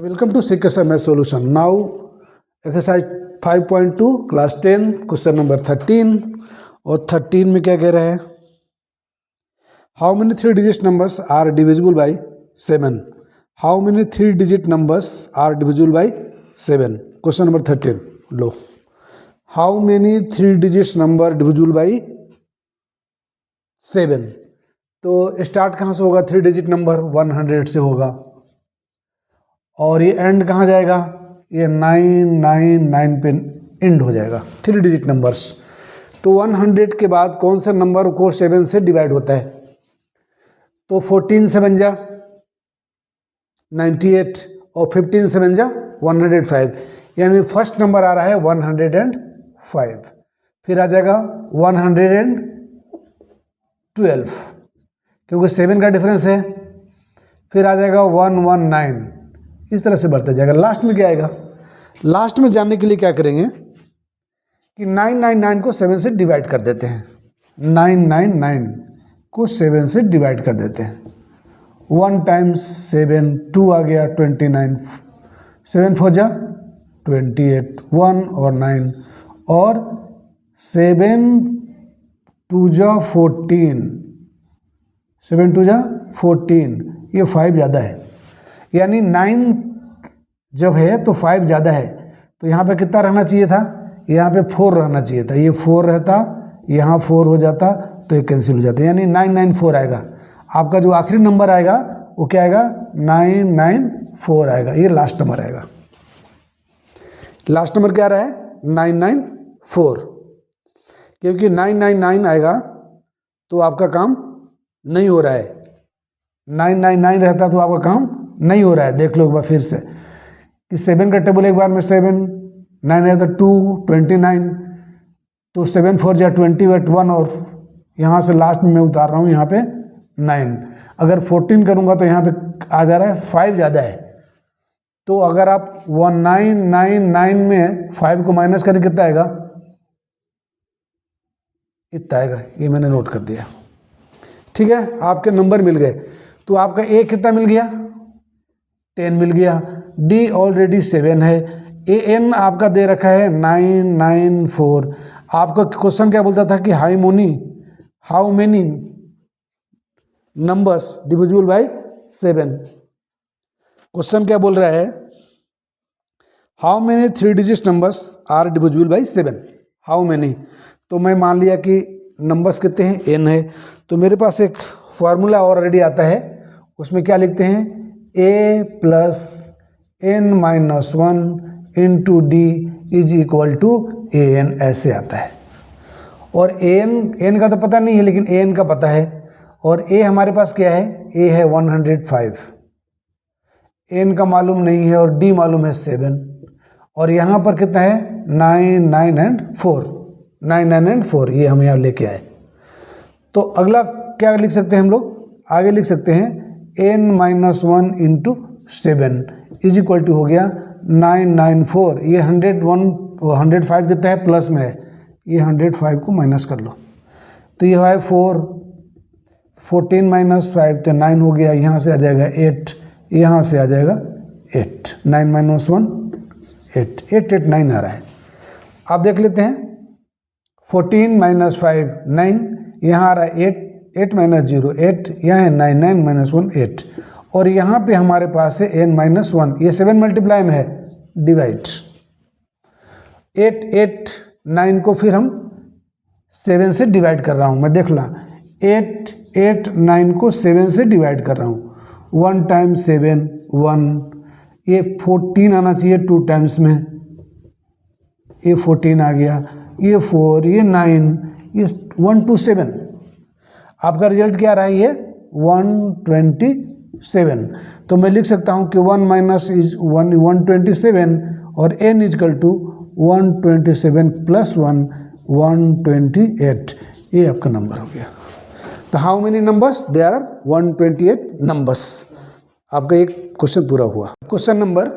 Welcome to CKSMS solution. Now exercise 5.2 class 10 question number 13 और 13 में क्या कह रहा है? How many 3-digit numbers are divisible by 7? How many 3-digit numbers are divisible by 7? Question number 13 low. How many 3-digit number divisible by 7? तो start कहाँ से होगा? 3-digit नंबर 100 से होगा और ये एंड कहाँ जाएगा? ये 999 पे एंड हो जाएगा. 3-digit numbers. तो 100 के बाद कौन सा नंबर को 7 से डिवाइड होता है? तो 14 से बन जा 98 और 15 से बन जा 105. यानी फर्स्ट नंबर आ रहा है 105. फिर आ जाएगा 112 क्योंकि 7 का डिफरेंस है. फिर आ जाएगा 119. इस तरह से बढ़ता जाएगा. लास्ट में क्या आएगा? लास्ट में जानने के लिए क्या करेंगे कि 999 को 7 से डिवाइड कर देते हैं. 999 को 7 से डिवाइड कर देते हैं. 1 टाइम्स 7 2 आ गया 29. 7 4 जा 28 1 और 9 और 7 2 जा 14. 7 2 जा 14. ये 5 ज़्यादा है. यानी 9 जब है तो 5 ज़्यादा है. तो यहाँ पे कितना रहना चाहिए था? यहाँ पे 4 रहना चाहिए था. ये 4 रहता, यहाँ 4 हो जाता तो ये कैंसिल हो जाता. यानी 994 आएगा. आपका जो आखिरी नंबर आएगा वो क्या आएगा? 994 आएगा. ये लास्ट नंबर आएगा. लास्ट नंबर क्या रहा है? 994. क्योंकि 999 आएगा तो आपका काम नहीं हो रहा है. 999 रहता तो आपका काम नहीं हो रहा है. देख लो एक बार फिर से कि 7 का टेबल एक बार में 7 9 रहता 2 29. तो 7 4 जा 28 1 और यहाँ से लास्ट में मैं उतार रहा हूँ यहाँ पे 9. अगर 14 करूँगा तो यहाँ पे आ जा रहा है 5 ज़्यादा है. तो अगर आप 1999 में 5 को माइनस करें कितना आएगा? इतना आएगा. ये मैंने नोट कर दिया. ठीक है, आपके नंबर मिल गए. तो आपका ए कितना मिल गया? 10 मिल गया. डी ऑलरेडी 7 है. ए एन आपका दे रखा है 994. आपका क्वेश्चन क्या बोलता था कि how many numbers divisible by 7. Question क्या बोल रहा है? How many 3-digit numbers are divisible by 7. How many. तो मैं मान लिया कि नंबर्स कितने हैं? एन है. तो मेरे पास एक फॉर्मूला ऑलरेडी आता है. उसमें क्या लिखते हैं? a plus n minus 1 into D is equal to A N. ऐसे आता है. और एन का तो पता नहीं है लेकिन ए एन का पता है. और a हमारे पास क्या है? a है 105. n का मालूम नहीं है और d मालूम है 7. और यहाँ पर कितना है? 9 9 एंड 4. 9 9 एंड 4 ये हम यहाँ लेके आए. तो अगला क्या लिख सकते हैं हम लोग? आगे लिख सकते हैं n minus 1 into 7 is equal to हो गया 994. ये 105 कितना है? प्लस में है. ये 105 को माइनस कर लो तो ये है 4. 14 माइनस 5 तो 9 हो गया. यहाँ से आ जाएगा 8. यहाँ से आ जाएगा 8. 9 माइनस 1 8. 8 8 9 आ रहा है. आप देख लेते हैं. 14 माइनस 5 9. यहाँ आ रहा है 8. 8 माइनस 0 8. यहाँ है 9 9 माइनस 1 8. और यहाँ पे हमारे पास है n माइनस 1. ये 7 मल्टीप्लाई में है. डिवाइड 8 8 9 को फिर हम 7 से डिवाइड कर रहा हूँ. मैं देख ला 8 8 9 को 7 से डिवाइड कर रहा हूँ. 1 टाइम्स 7 1. ये 14 आना चाहिए 2 टाइम्स में. ये 14 आ गया. ये 4 ये 9 ये 1 2 7. आपका रिजल्ट क्या रहा है? ये 127. तो मैं लिख सकता हूँ कि 1 माइनस इज 127 और n इजकल टू 127 प्लस 1 128. ये आपका नंबर हो गया. तो how many numbers? There are 128 numbers. आपका एक क्वेश्चन पूरा हुआ. Question number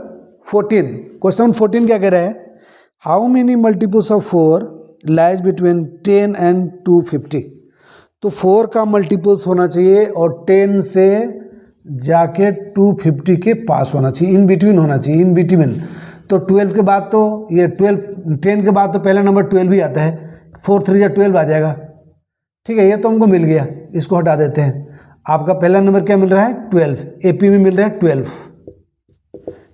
14. क्वेश्चन 14 क्या कह रहा है? How many multiples of 4 lies between 10 and 250. तो 4 का मल्टीपल्स होना चाहिए और 10 से जाके 250 के पास होना चाहिए, इन बिटवीन होना चाहिए, इन बिटवीन। तो 12 के बाद तो ये 10 के बाद तो पहला नंबर 12 ही आता है, 4 3 या 12 आ जाएगा। ठीक है, ये तो हमको मिल गया, इसको हटा देते हैं। आपका पहला नंबर क्या मिल रहा है 12, एपी में मिल रहा है 12।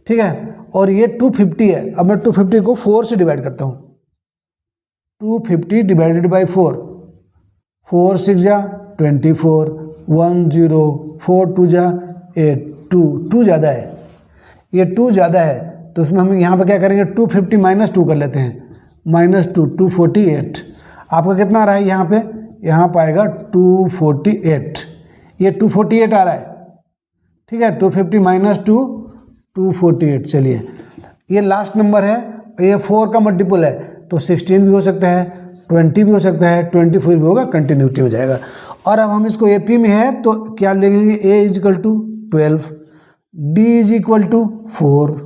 ठीक है, और ये 250 है। अब मैं 250 को 4 से डिवाइड करता हूँ। 250 डिवाइडेड बाई 4, 4 6 जा 24, 1 0, 4 2 जा 8, 2 ज़्यादा है, ये 2 ज़्यादा है, तो उसमें हम यहाँ पर क्या करेंगे 250 माइनस 2 कर लेते हैं, -2 248। आपका कितना आ रहा है यहाँ पे, यहाँ पाएगा 248, ये 248 आ रहा है। ठीक है, 250 माइनस 2 248। चलिए, ये लास्ट नंबर है, ये 4 का मल्टीपल है, तो 16 भी हो सकता है, 20 भी हो सकता है, 24 भी होगा, कंटिन्यूटी हो जाएगा। और अब हम इसको एपी में है तो क्या लिखेंगे, A is equal to 12, D is equal to 4,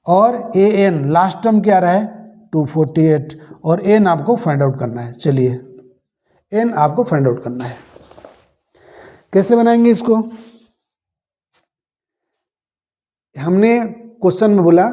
और ए एन लास्ट टर्म क्या रहा है 248, और एन आपको फाइंड आउट करना है। चलिए, एन आपको फाइंड आउट करना है। कैसे बनाएंगे इसको, हमने क्वेश्चन में बोला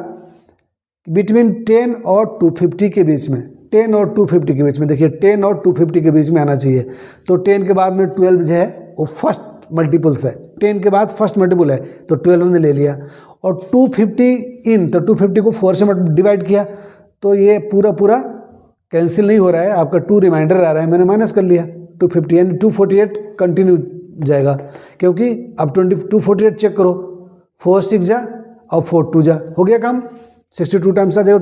बिटवीन 10 और 250 के बीच में, 10 और 250 के बीच में, देखिए 10 और 250 के बीच में आना चाहिए। तो 10 के बाद में 12 जो है वो फर्स्ट मल्टीपल्स है, 10 के बाद फर्स्ट मल्टीपल है, तो 12 हमने ले लिया। और 250 इन, तो 250 को 4 से डिवाइड किया, तो ये पूरा कैंसिल नहीं हो रहा है, आपका 2 रिमाइंडर आ रहा है, मैंने माइनस कर लिया 250, यानी 248 कंटिन्यू जाएगा, क्योंकि अब 248 चेक करो, 4 6 जा और 4 2 जा, हो गया काम, 62 टाइम्स आ जाएगा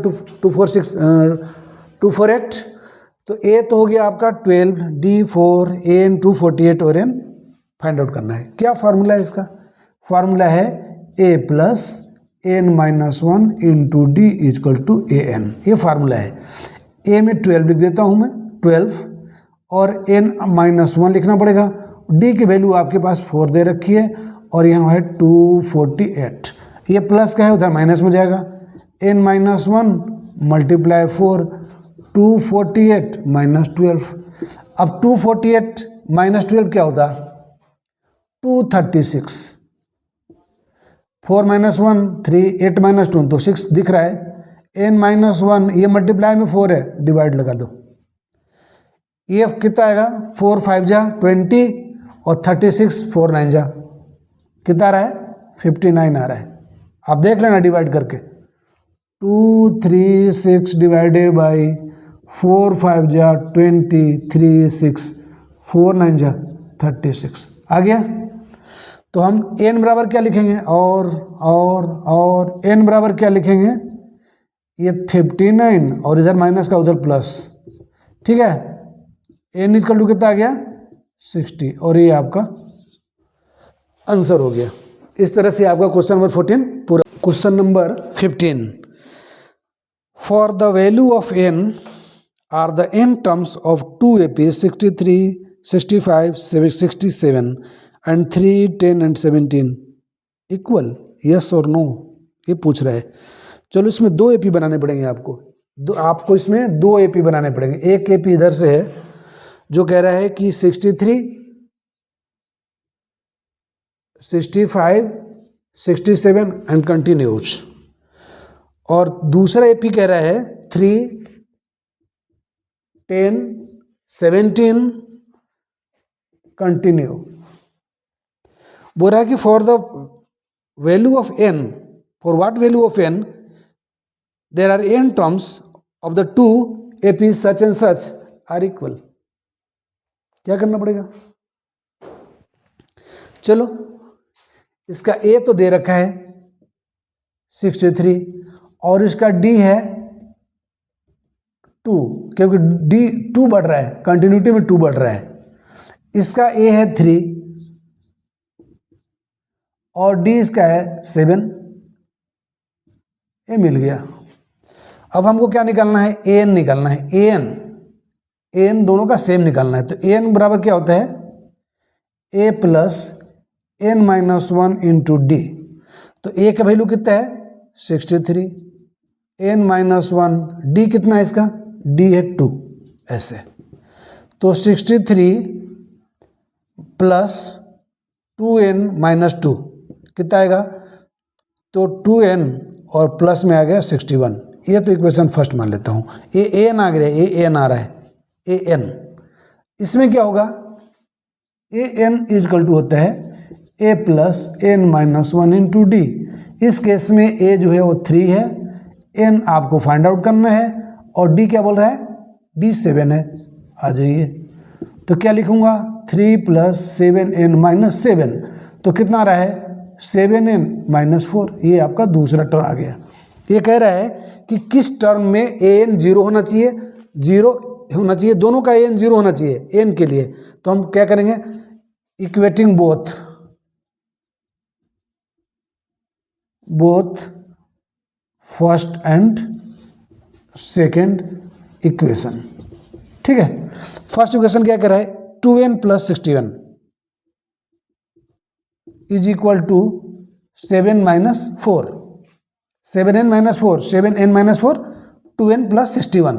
248। तो ए तो हो गया आपका 12, डी 4, एन 248 और एन फाइंड आउट करना है। क्या फार्मूला है इसका, फार्मूला है A plus N minus 1 into D is equal to A N, ये फार्मूला है। ए में 12 लिख देता हूँ मैं 12, और एन माइनस 1 लिखना पड़ेगा, डी की वैल्यू आपके पास 4 दे रखी है, और यहाँ है 248, ये प्लस का है उधर माइनस में जाएगा, एन माइनस 1 मल्टीप्लाई 4, 248 माइनस 12। अब 248 माइनस 12 क्या होता, 236, 4 माइनस 1 3, 8 माइनस 2 तो 6 दिख रहा है, एन माइनस 1 ये मल्टीप्लाई में 4 है, डिवाइड लगा दो, ये कितना आएगा 4 5 जा 20, और 36 4 9 जा कितना आ रहा है 59 आ रहा है। आप देख लेना डिवाइड करके, 236 डिवाइडेड बाई 4 5 जा 20, 3 6, 4 9 जा 36 आ गया। तो हम n बराबर क्या लिखेंगे, और n बराबर क्या लिखेंगे, ये 59 और इधर माइनस का उधर प्लस, ठीक है, n इक्वल टू कितना आ गया 60, और ये आपका आंसर हो गया। इस तरह से आपका क्वेश्चन नंबर 14 पूरा। Question number 15, for the value of n are the n terms of 2 APs 63, 65, 67 and 3, 10 एंड 17 इक्वल, यस और नो, ये पूछ रहा है। चलो इसमें 2 AP बनाने पड़ेंगे आपको, आपको इसमें 2 AP बनाने पड़ेंगे। एक AP इधर से है जो कह रहा है कि 63, 65, 67 एंड कंटिन्यूज, और दूसरा AP कह रहा है 3, 10, 17 कंटिन्यू। बोल रहा है कि for the value of n, for what value of n there are n terms of the 2 APs such and such are equal. क्या करना पड़ेगा, चलो इसका a तो दे रखा है 63, और इसका d है 2, क्योंकि d 2 बढ़ रहा है, कंटिन्यूटी में 2 बढ़ रहा है। इसका a है 3 और d इसका है 7, ये मिल गया। अब हमको क्या निकालना है, an निकालना है, an दोनों का सेम निकालना है। तो an बराबर क्या होता है, a plus n minus 1 into D. तो a का वैल्यू कितना है 63, n माइनस 1, d कितना है इसका, d है 2, ऐसे। तो 63 प्लस 2n माइनस 2 कितना आएगा, तो 2n और प्लस में आ गया 61। ये तो इक्वेशन फर्स्ट मान लेता हूँ। ए एन आ गया, ए एन आ रहा है, ए एन। इसमें क्या होगा, ए एन इजकल टू होता है A plus N minus 1 into D. इस केस में ए जो है वो 3 है, एन आपको फाइंड आउट करना है, और डी क्या बोल रहा है, डी 7 है। आ जाइए, तो क्या लिखूंगा, 3 प्लस 7n माइनस 7, तो कितना आ रहा है, 7n माइनस 4। ये आपका दूसरा टर्म आ गया। ये कह रहा है कि किस टर्म में an 0 होना चाहिए, 0 होना चाहिए, दोनों का an 0 होना चाहिए n के लिए। तो हम क्या करेंगे, equating both first and second equation. ठीक है, फर्स्ट इक्वेशन क्या कर रहा है, 2n plus 61 is equal to 7 minus 4, 7n minus 4, 7n minus 4, 2n plus 61,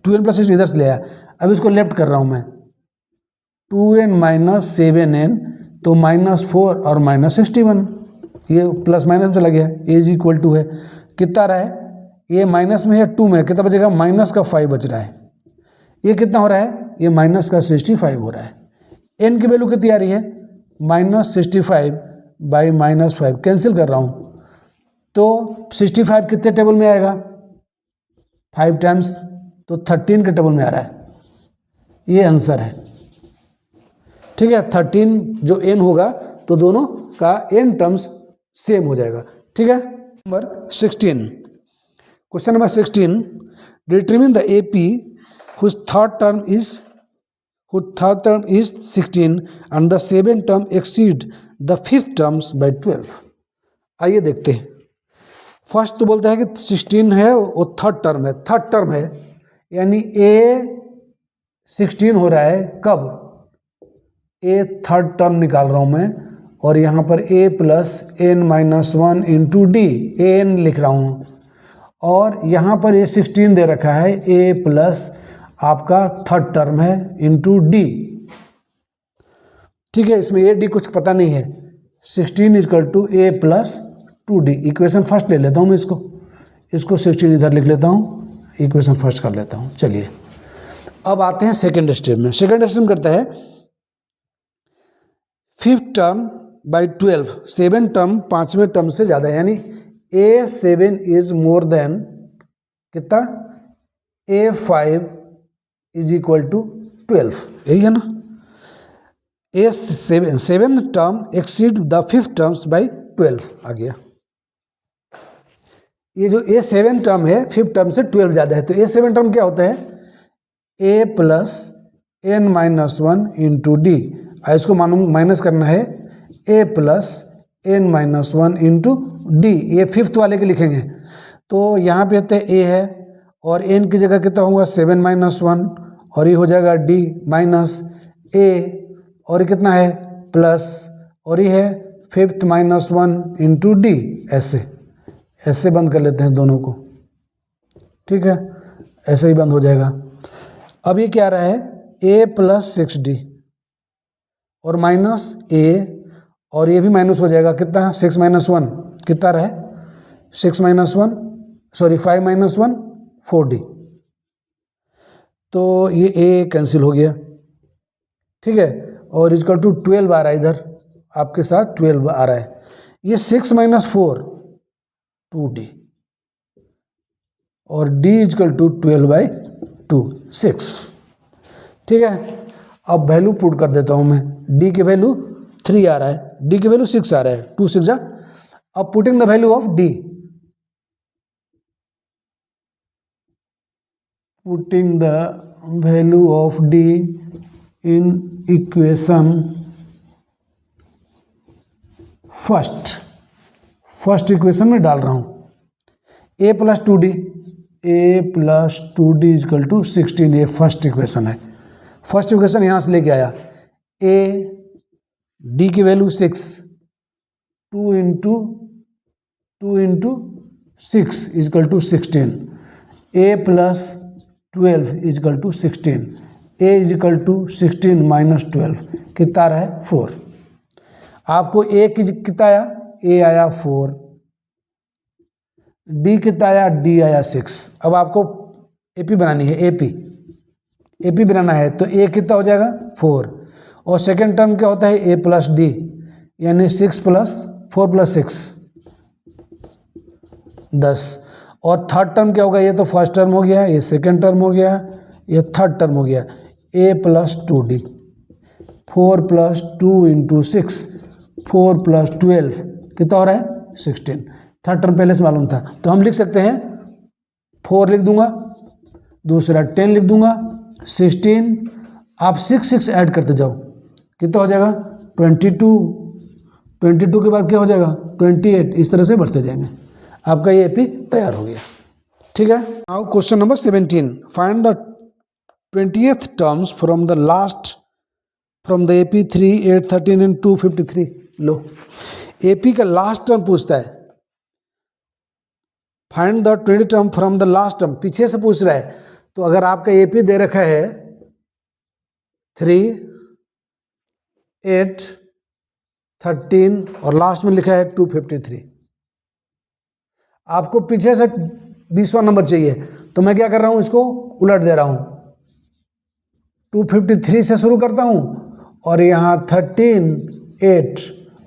2n plus 60 इधर से ले आया। अब इसको लेफ्ट कर रहा हूं मैं, 2n माइनस 7n, तो माइनस 4 और माइनस 61, ये प्लस माइनस में चला गया, ए इज इक्वल टू है, कितना आ रहा है, ये माइनस में है 2 में, कितना बचेगा, माइनस का 5 बच रहा है। ये कितना हो रहा है, ये माइनस का 65 हो रहा है। n की वैल्यू कितनी आ रही है, माइनस 65 बाई माइनस 5, कैंसिल कर रहा हूँ, तो 65 कितने टेबल में आएगा, 5 टाइम्स, तो 13 के टेबल में आ रहा है। ये आंसर है। ठीक है, 13 जो n होगा, तो दोनों का n टर्म्स सेम हो जाएगा। ठीक है, number 16, question number 16, determine the AP whose third term is 16 and the 7th term exceed the 5th terms by 12। आइए देखते हैं। फर्स्ट तो बोलता है कि 16 है, वो थर्ड टर्म है, यानी A 16 हो रहा है कब, A थर्ड टर्म निकाल रहा हूं मैं, और यहाँ पर A plus N minus 1 into D, N लिख रहा हूँ, और यहाँ पर A 16 दे रखा है, A प्लस आपका थर्ड टर्म है इंटू डी। ठीक है, इसमें A D कुछ पता नहीं है, 16 is equal to A plus 2D। Equation first ले लेता हूँ मैं, इसको 16 इधर लिख लेता हूँ, इक्वेशन फर्स्ट कर लेता हूँ। चलिए, अब आते हैं सेकेंड स्टेप में। सेकेंड स्टेप करता है 5th टर्म बाई 12, 7 टर्म 5वें टर्म से ज़्यादा है, यानी A7 इज मोर देन कितना, A5 इज इक्वल टू 12, यही है ना। A7 term exceed the 5th terms by 12 आ गया। ये जो A7 टर्म है 5th टर्म से 12 ज़्यादा है, तो A7 टर्म क्या होता है, A plus N minus 1 into D. इसको मालूम माइनस करना है, A plus N minus 1 into D, ये 5th वाले के लिखेंगे। तो यहाँ पे होता है A है, और n की जगह कितना होगा, 7 माइनस 1, और ये हो जाएगा D माइनस A, और ये कितना है, प्लस, और ये है 5th माइनस 1 इंटू डी। ऐसे बंद कर लेते हैं दोनों को। ठीक है, ऐसे ही बंद हो जाएगा। अब ये क्या आ रहा है, A प्लस 6D और माइनस A, और ये भी माइनस हो जाएगा, कितना, 6 माइनस 1 कितना रहा है, 6 माइनस 1 सॉरी 5 माइनस 1 4D, तो ये A कैंसिल हो गया। ठीक है, और इजकल टू 12 आ रहा है, इधर आपके साथ 12 आ रहा है। ये 6 माइनस 4 2D, और D इजकल टू 12 बाई 2 6। ठीक है, अब वैल्यू पुट कर देता हूँ मैं, D की वैल्यू 3 आ रहा है, D की वैल्यू 6 आ रहा है, 2 6 जा। अब putting the value of D, putting the value of D in equation first equation में डाल रहा हूँ, A plus 2D, A plus 2D is equal to 16, ये फर्स्ट इक्वेशन है। फर्स्ट इक्वेशन यहाँ से लेके आया, A D की value 6, 2 into 6 is equal to 16, A plus 12 is equal to 16, A is equal to 16 minus 12 कितना रहा है, 4। आपको A की कितना आया, ए आया 4, डी कितना आया, डी आया 6। अब आपको एपी बनानी है, एपी बनाना है तो ए कितना हो जाएगा 4, और सेकेंड टर्म क्या होता है ए प्लस डी, यानी 6 + 4 + 6 10, और थर्ड टर्म क्या होगा, ये तो फर्स्ट टर्म हो गया, ये सेकेंड टर्म हो गया, ये थर्ड टर्म हो गया, a + 2d, 4 + 2 × 6, 4 + 12 कितना हो रहा है 16। थर्ड टर्म पहले से मालूम था तो हम लिख सकते हैं 4 लिख दूंगा, दूसरा 10 लिख दूंगा, 16, आप 6 ऐड करते जाओ, कितना हो जाएगा 22, 22 के बाद क्या हो जाएगा 28, इस तरह से बढ़ते जाएंगे, आपका ये एपी तैयार हो गया। ठीक है, now question number 17, find the 20th terms from the last from the AP 3, 8, 13 and 253। Low, AP का लास्ट टर्म पूछता है, find the 20 term from the last term, पीछे से पूछ रहा है। तो अगर आपका एपी दे रखा है 3, 8, 13 और लास्ट में लिखा है 253, आपको पीछे से 20वां नंबर चाहिए, तो मैं क्या कर रहा हूं, इसको उलट दे रहा हूं, 253 से शुरू करता हूं और यहाँ 13, 8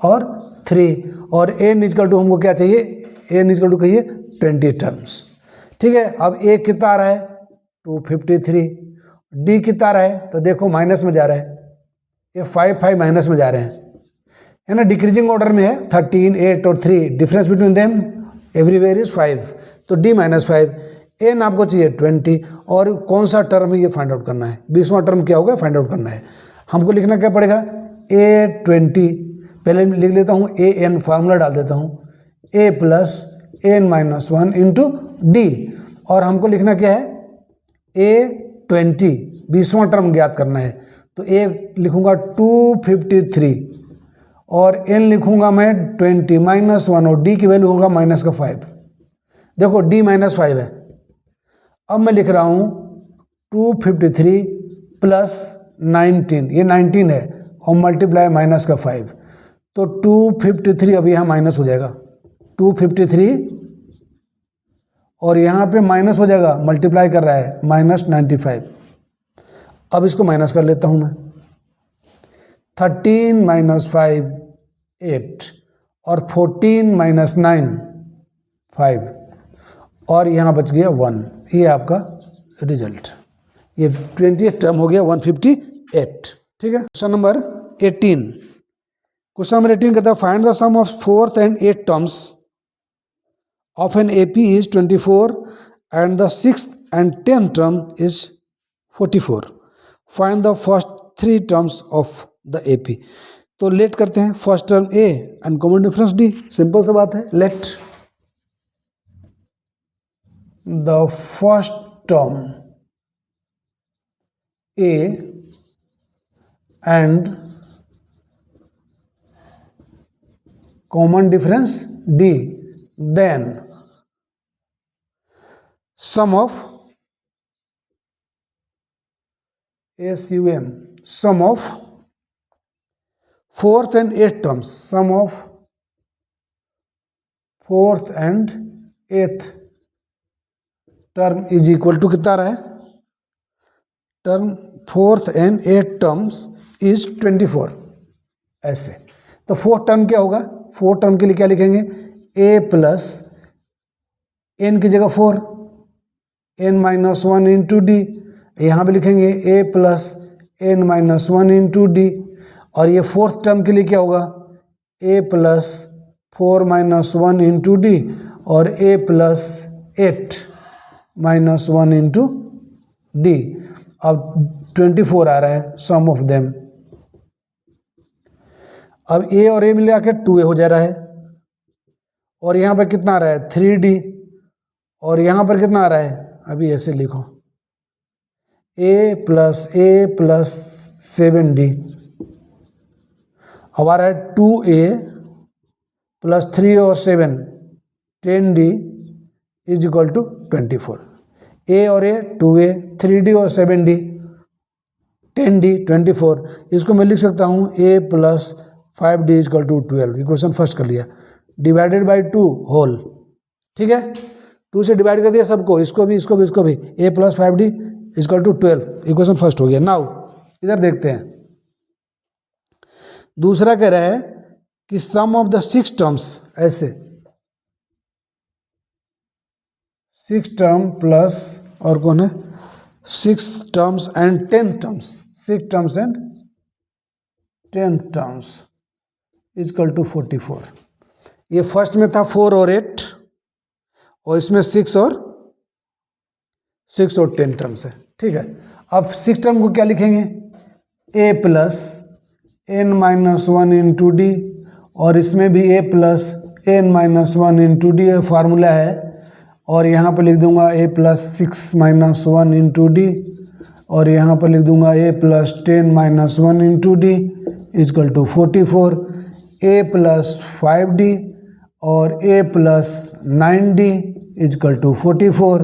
और 3, और n = हमको क्या चाहिए, n = कहिए 20 टर्म्स। ठीक है, अब a कितना आ रहा है 253, d कितना आ रहा है, तो देखो माइनस में जा रहा है, ये 5 माइनस में जा रहे हैं, है ना, डिक्रीजिंग ऑर्डर में है, 13, 8 और 3, difference between them everywhere is 5, तो d - 5, n आपको चाहिए 20, और कौन सा टर्म है ये फाइंड आउट करना है, 20वां टर्म क्या होगा फाइंड आउट करना है। हमको लिखना क्या पड़ेगा, a20, पहले लिख लेता हूँ an, फार्मूला डाल देता हूँ, a + n - 1 × d, और हमको लिखना क्या है a20, 20वां टर्म ज्ञात करना है, तो a लिखूंगा 253 और n लिखूंगा मैं 20 - 1, और d की वैल्यू होगा -5। देखो d - 5 है, अब मैं लिख रहा हूँ 253 + 19, ये 19 है, और मल्टीप्लाई -5, तो 253 अब यहाँ माइनस हो जाएगा, 253 और यहाँ पे माइनस हो जाएगा, मल्टीप्लाई कर रहा है -95। अब इसको माइनस कर लेता हूँ मैं, 13 - 5 8, और 14 - 9 5, और यहाँ बच गया 1, ये आपका रिजल्ट, ये 20th टर्म हो गया 158। ठीक है, क्वेश्चन नंबर 18, क्वेश्चन नंबर 18 कहता है find the sum of 4th and 8th terms of an AP is 24 and the 6th and 10th term is 44, find the first 3 terms of the AP। तो let करते हैं, first term A and common difference D, simple सा बात है, let the first term A and common difference D, then sum of sum of 4th and 8th terms, sum of 4th and 8th term is equal to कितना रहा है, term 4th and 8th terms is 24, ऐसे। तो 4th term क्या होगा, 4th term के लिए क्या लिखेंगे, a + n की जगह 4, n - 1 × d, यहाँ पे लिखेंगे a + n - 1 × d, और ये 4th टर्म के लिए क्या होगा, a + 4 - 1 × d, और a + 8 - 1 × d। अब 24 आ रहा है, सम ऑफ देम, अब a और a मिला के 2a हो जा रहा है, और यहाँ पर कितना आ रहा है 3d, और यहाँ पर कितना आ रहा है, अभी ऐसे लिखो a + 7d, अब आ रहा है 2a + 3 और 7 10d = 24, a और a 2a, 3d और 7d 10d 24, इसको मैं लिख सकता हूँ a + 5d = 12, इक्वेशन फर्स्ट कर लिया, डिवाइडेड बाई 2 होल, ठीक है, 2 से डिवाइड कर दिया सबको, इसको भी इसको भी इसको भी, a plus 5d equal to 12, equation first हो गया। नाउ इधर देखते हैं, दूसरा कह रहा है कि सम ऑफ द 6 टर्म्स, ऐसे 6 टर्म प्लस और कौन है 6 terms and 10 terms, 6 terms and 10 terms equal to 44। ये फर्स्ट में था 4 और 8 और इसमें 6 और 10 टर्म्स है, ठीक है। अब 6 टर्म को क्या लिखेंगे, a plus n minus 1 into D, और इसमें भी a plus n minus 1 into D formula है, और यहाँ पर लिख दूंगा a plus 6 minus 1 into D, और यहाँ पर लिख दूंगा a plus 10 minus 1 into D equal to 44, a plus 5d और a plus 9d equal to 44।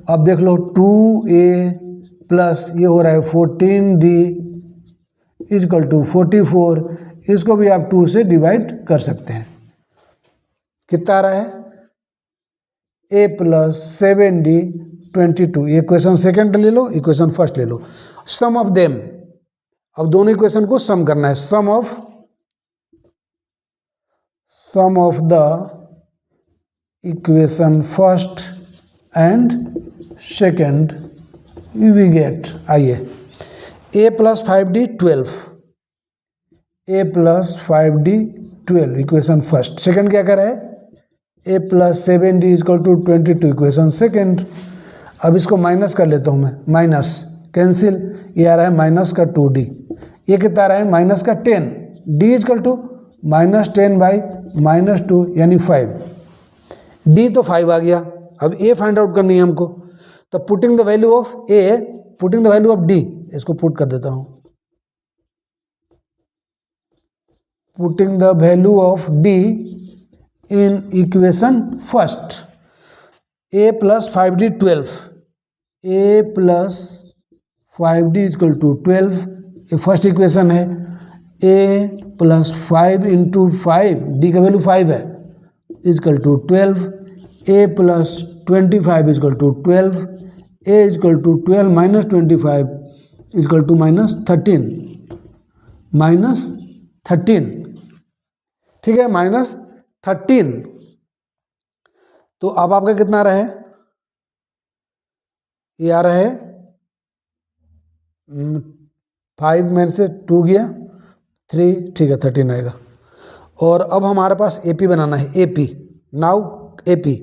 अब देख लो 2a प्लस ये हो रहा है 14d इक्वल टू 44, इसको भी आप 2 से डिवाइड कर सकते हैं। कितना आ रहा है, a प्लस 7d 22। ये इक्वेशन सेकेंड ले लो, इक्वेशन फर्स्ट ले लो। सम ऑफ देम, अब दोनों इक्वेशन को सम करना है। Sum of the equation first and second we get, आइए, a plus 5d 12, a plus 5d 12 equation first. Second क्या कर रहा है, a plus 7d equal to 22 equation second. अब इसको माइनस कर लेता हूँ मैं, माइनस कैंसिल, ये आ रहा है माइनस का 2d, ये कितना आ रहा है माइनस का 10, d equal to minus 10 by minus 2 यानी 5, d तो 5 आ गया। अब a फाइंड आउट करनी है हमको, तो putting the value of a, putting the value of d, इसको पुट कर देता हूँ, putting the value of d in equation first, a plus 5d 12, a plus 5d equal to 12, ये फर्स्ट इक्वेशन है। a प्लस 5 इंटू 5, d का value 5 है, equal to 12, a plus 25 equal to 12, a equal to 12 minus 25 equal to minus 13, minus 13, ठीक है, minus 13। तो अब आपका कितना आ रहा है, ये आ रहा है 5 में से 2 गया 3, ठीक है 13 आएगा। और अब हमारे पास AP बनाना है, AP, नाउ AP।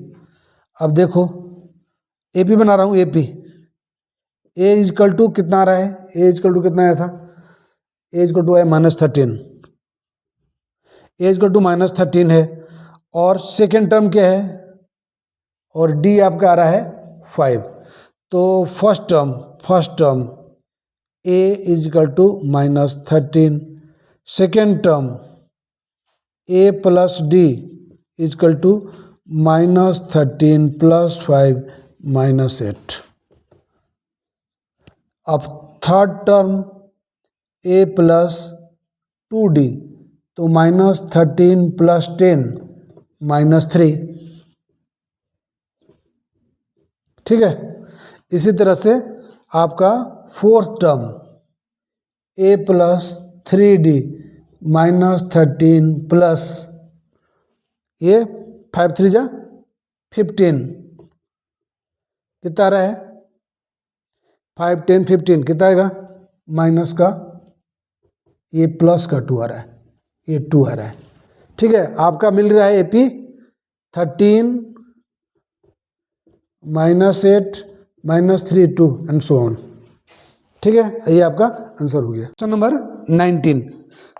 अब देखो AP बना रहा हूँ, AP, a इक्वल टू कितना आ रहा है, a इक्वल टू कितना आया था, a इक्वल टू है minus 13, a equal to minus 13 है, और सेकेंड टर्म क्या है, और d आपका आ रहा है 5। तो first term a equal to minus 13, second term a plus d equal to minus 13 plus 5 minus 8। अब third term a plus 2d, तो माइनस 13 प्लस 10 माइनस 3, ठीक है। इसी तरह से आपका fourth term a plus 3d minus 13 plus ये 5 3 जा 15, कितना आ रहा है 5 10 15, कितना आएगा माइनस का, ये प्लस का 2 आ रहा है, ये 2 आ रहा है, ठीक है। आपका मिल रहा है AP 13 minus 8 minus 3 2 and so on, ठीक है। ये आपका आंसर हो गया। Question number 19,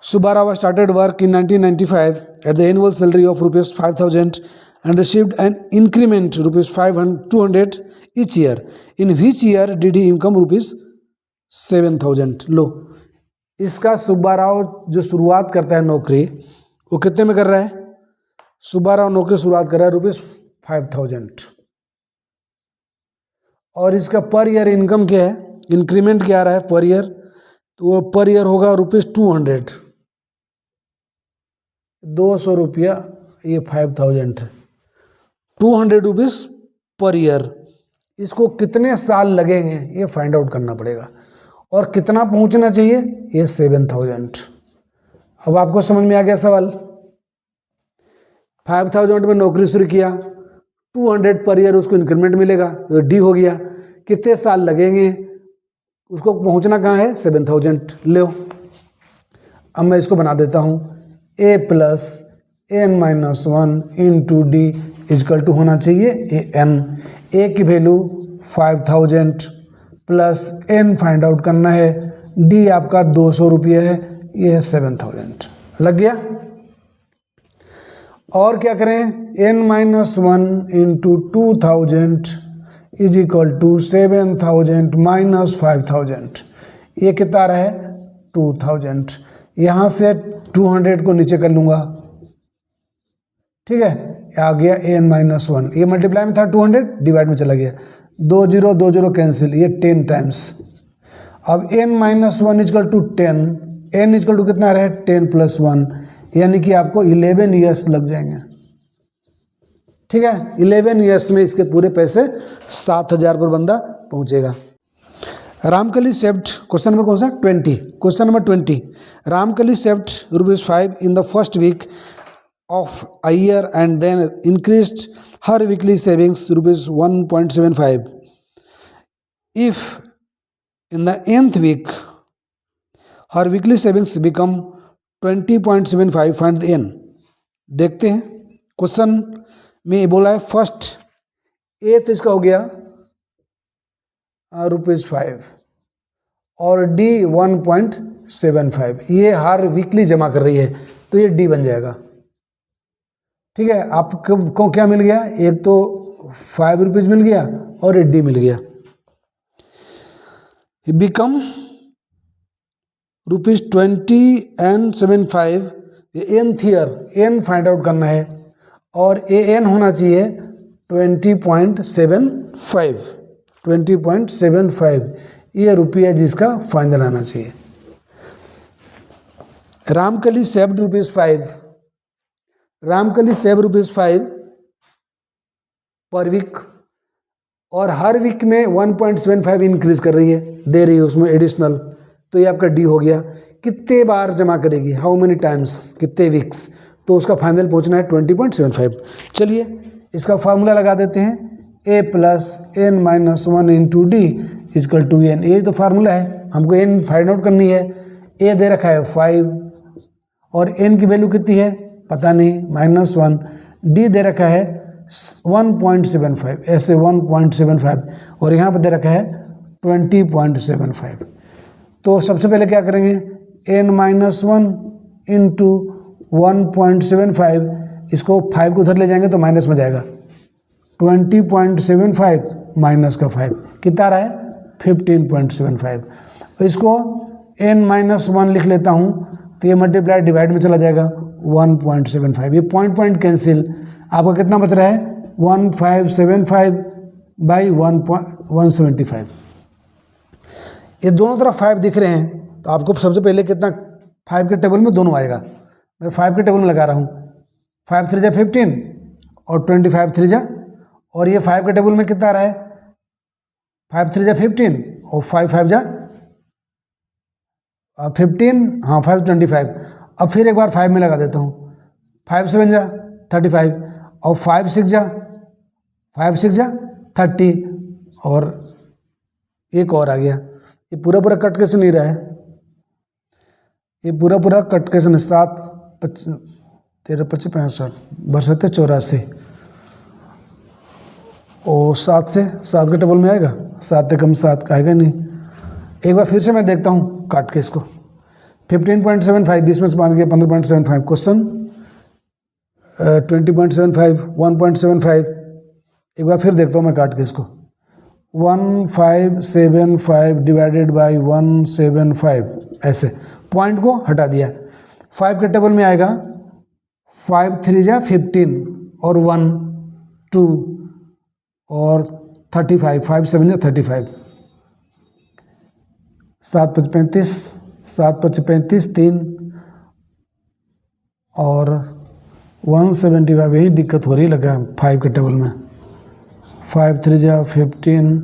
Subbarao started work in 1995 at the annual salary of rupees 5,000 and received an increment rupees 200 each year. In which year did he income rupees 7,000? लो, इसका सुब्बाराव जो शुरुआत करता है नौकरी, वो कितने में कर रहा है, सुब्बाराव नौकरी शुरुआत कर रहा है रुपीज 5,000, और इसका पर ईयर इनकम क्या है, इंक्रीमेंट क्या आ रहा है पर ईयर, तो वो पर ईयर होगा रुपीज 200, 200 रुपया ये 5000 है, 200 रुपीज़ पर ईयर। इसको कितने साल लगेंगे ये फाइंड आउट करना पड़ेगा, और कितना पहुंचना चाहिए ये 7000। अब आपको समझ में आ गया सवाल। 5000 में नौकरी शुरू किया, 200 पर ईयर उसको इंक्रीमेंट मिलेगा, तो डी हो गया। कितने साल लगेंगे उसको पहुंचना कहाँ है 7000 लो। अब मैं इसको बना देता हूँ, a plus n minus 1 into D is equal to होना चाहिए ए एन। ए की value 5000 plus n find out करना है, डी आपका 200 रुपये है, ये है 7000। लग गया। और क्या करें, n minus 1 into 2000 is equal to 7000 minus 5000, ये कितना आ रहा है 2000। यहाँ से 200 को नीचे कर लूँगा, ठीक है, आ गया n माइनस 1, ये मल्टीप्लाई में था 200, डिवाइड में चला गया, 2 0 2 0 कैंसिल, ये 10 टाइम्स। अब n minus 1 is equal to 10, n is equal to कितना रहे 10 प्लस 1, यानी कि आपको 11 ईयर्स लग जाएंगे, ठीक है। 11 ईयर्स में इसके पूरे पैसे 7000 पर बंदा पहुंचेगा। रामकली सेव्ड, क्वेश्चन नंबर कौन सा 20, question number 20, Ramkali saved ₹5 in the first week of a year and then increased her weekly savings ₹1.75. If in the nth week her weekly savings become 20.75, find the n। देखते हैं question में बोला है first एथ इसका हो गया ₹5 और डी 1.75, ये हर वीकली जमा कर रही है तो ये डी बन जाएगा, ठीक है। आपको क्या मिल गया, एक तो ₹5 मिल गया और एक डी मिल गया। Become ₹20.75, nth year n find out करना है और ए एन होना चाहिए 20.75, ये रुपया जिसका फाइनल आना चाहिए। रामकली सेव्ड ₹5, रामकली सेव ₹5 पर वीक और हर वीक में 1.75 इंक्रीज कर रही है, दे रही है उसमें एडिशनल, तो ये आपका डी हो गया। कितने बार जमा करेगी, हाउ मेनी टाइम्स, कितने वीक्स, तो उसका फाइनल पहुंचना है 20.75। चलिए इसका फार्मूला लगा देते हैं, a plus n minus 1 into D is equal to n, ये तो फार्मूला है, हमको n फाइंड आउट करनी है। a दे रखा है 5 और n की वैल्यू कितनी है पता नहीं -1, डी दे रखा है 1.75, ऐसे 1.75 और यहाँ पर दे रखा है 20.75। तो सबसे पहले क्या करेंगे, n माइनस 1 इंटू 1.75, इसको 5 को उधर ले जाएंगे तो माइनस में जाएगा, 20.75 माइनस का 5 कितना आ रहा है 15.75। इसको n माइनस 1 लिख लेता हूँ तो ये मल्टीप्लाई डिवाइड में चला जाएगा 1.75, ये पॉइंट कैंसिल, आपका कितना बच रहा है 1575 बाई 175। ये दोनों तरफ 5 दिख रहे हैं तो आपको सबसे पहले कितना 5 के टेबल में दोनों आएगा, मैं 5 के टेबल में लगा रहा हूँ, 5 3 जा 15 और 25 3 जा, और ये 5 के टेबल में कितना आ रहा है 5 3 जा 15 और 5 5 जा 15, हाँ 5 25। अब फिर एक बार 5 में लगा देता हूँ, 5 7 जा 35 और 5 6 जा 30 और एक और आ गया। ये पूरा कट कैसे नहीं रहा है, ये पूरा कट कैसे नहीं, 7 13 25 65 बरसते 84 और 7 से 7 के टेबल में आएगा, 7 से कम 7 का आएगा नहीं। एक बार फिर से मैं देखता हूँ काट के इसको, 15.75 20 में से 5 गया 15.75, क्वेश्चन 20.75 1.75, एक बार फिर देखता हूँ मैं काट के इसको, 1575 डिवाइडेड बाई 175, ऐसे पॉइंट को हटा दिया। 5 के टेबल में आएगा 5 3 जा 15 और 1 2 और 35, 5 7 जा 35, 7 5 35 7 5 35 3 और 175, यही दिक्कत हो रही लगा 5 के टेबल में। 5 3 जा 15,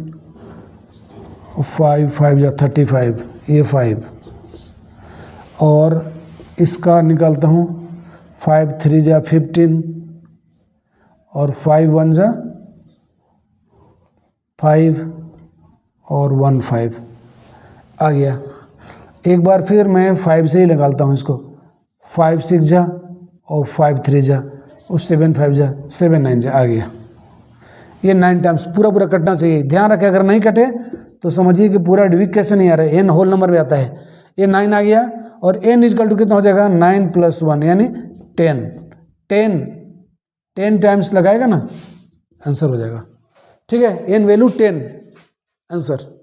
5 5 जा 35, ये 5 और इसका निकालता हूँ 5 3 जा 15 और 5 1 जा 5 और 1 5 आ गया। एक बार फिर मैं 5 से ही निकालता हूँ इसको। 5 6 जा और 5 3 जा और 7 5 जा 7 9 जा आ गया। ये 9 टाइम्स पूरा पूरा कटना चाहिए। ध्यान रखें अगर नहीं कटे तो समझिए कि पूरा डिवीजन कैसे नहीं आ रहा है, एन होल नंबर में आता है। ये 9 आ गया और एन इजकल टू कितना हो जाएगा 9 + 1 यानी 10। 10 टाइम्स लगाएगा ना, आंसर हो जाएगा। ठीक है, एन वैल्यू 10 आंसर।